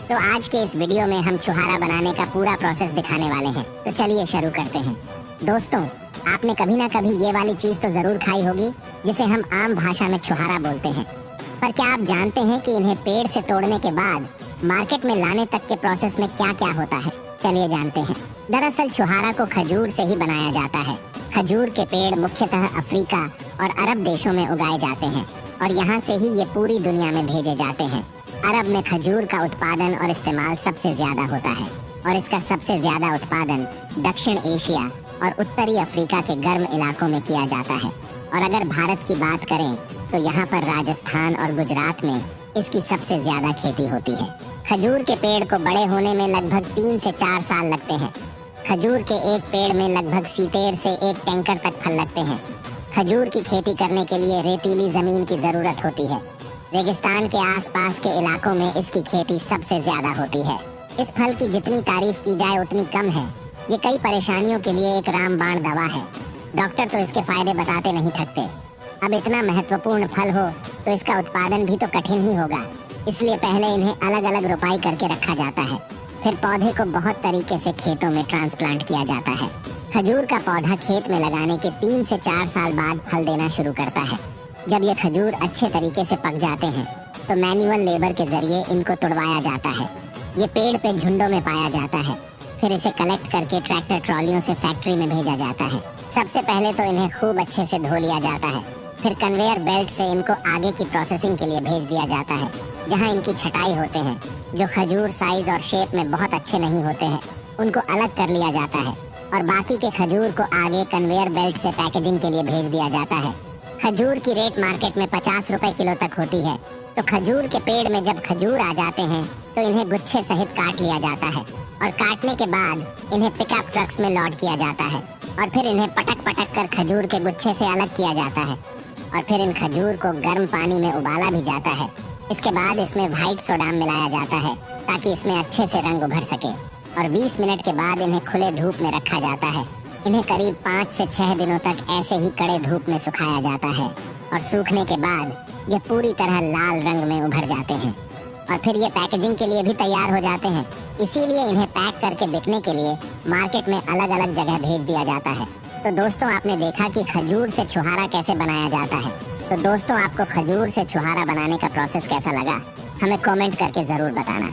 तो आज के इस वीडियो में हम छुहारा बनाने का पूरा प्रोसेस दिखाने वाले हैं। तो चलिए शुरू करते हैं। दोस्तों, आपने कभी ना कभी ये वाली चीज तो जरूर खाई होगी जिसे हम आम भाषा में छुहारा बोलते हैं। पर क्या आप जानते हैं कि इन्हें पेड़ से तोड़ने के बाद मार्केट में लाने तक के प्रोसेस में क्या क्या होता है? चलिए जानते हैं। दरअसल छुहारा को खजूर से ही बनाया जाता है। खजूर के पेड़ मुख्यतः अफ्रीका और अरब देशों में उगाए जाते हैं और यहाँ से ही ये पूरी दुनिया में भेजे जाते हैं। अरब में खजूर का उत्पादन और इस्तेमाल सबसे ज्यादा होता है और इसका सबसे ज्यादा उत्पादन दक्षिण एशिया और उत्तरी अफ्रीका के गर्म इलाकों में किया जाता है। और अगर भारत की बात करें तो यहाँ पर राजस्थान और गुजरात में इसकी सबसे ज्यादा खेती होती है। खजूर के पेड़ को बड़े होने में लगभग 3 से 4 साल लगते हैं। खजूर के एक पेड़ में लगभग 70 से 1 टैंकर तक फल लगते हैं। खजूर की खेती करने के लिए रेतीली जमीन की जरूरत होती है। रेगिस्तान के आसपास के इलाकों में इसकी खेती सबसे ज्यादा होती है। इस फल की जितनी तारीफ की जाए उतनी कम है। ये कई परेशानियों के लिए एक रामबाण दवा है। डॉक्टर तो इसके फायदे बताते नहीं थकते। अब इतना महत्वपूर्ण फल हो तो इसका उत्पादन भी तो कठिन ही होगा, इसलिए पहले इन्हें अलग अलग रोपाई करके रखा जाता है। फिर पौधे को बहुत तरीके से खेतों में ट्रांसप्लांट किया जाता है। खजूर का पौधा खेत में लगाने के 3 से 4 साल बाद फल देना शुरू करता है। जब ये खजूर अच्छे तरीके से पक जाते हैं तो मैनुअल लेबर के जरिए इनको तुड़वाया जाता है। ये पेड़ पे झुंडों में पाया जाता है। फिर इसे कलेक्ट करके ट्रैक्टर ट्रॉलियों से फैक्ट्री में भेजा जाता है। सबसे पहले तो इन्हें खूब अच्छे से धो लिया जाता है। फिर कन्वेयर बेल्ट से इनको आगे की प्रोसेसिंग के लिए भेज दिया जाता है, जहां इनकी छटाई होते हैं। जो खजूर साइज और शेप में बहुत अच्छे नहीं होते हैं उनको अलग कर लिया जाता है और बाकी के खजूर को आगे कन्वेयर बेल्ट से पैकेजिंग के लिए भेज दिया जाता है। खजूर की रेट मार्केट में 50 रुपए किलो तक होती है। तो खजूर के पेड़ में जब खजूर आ जाते हैं तो इन्हें गुच्छे सहित काट लिया जाता है और काटने के बाद इन्हें पिकअप ट्रक्स में लोड किया जाता है और फिर इन्हें पटक पटक कर खजूर के गुच्छे से अलग किया जाता है और फिर इन खजूर को गर्म पानी में उबाला भी जाता है। इसके बाद इसमें व्हाइट सोडाम मिलाया जाता है ताकि इसमें अच्छे से रंग उभर सके और 20 मिनट के बाद इन्हें खुले धूप में रखा जाता है। इन्हें करीब 5 से 6 दिनों तक ऐसे ही कड़े धूप में सुखाया जाता है और सूखने के बाद ये पूरी तरह लाल रंग में उभर जाते हैं और फिर ये पैकेजिंग के लिए भी तैयार हो जाते हैं। इसीलिए इन्हें पैक करके बिकने के लिए मार्केट में अलग अलग जगह भेज दिया जाता है। तो दोस्तों, आपने देखा कि खजूर से छुहारा कैसे बनाया जाता है। तो दोस्तों, आपको खजूर से छुहारा बनाने का प्रोसेस कैसा लगा? हमें कमेंट करके जरूर बताना।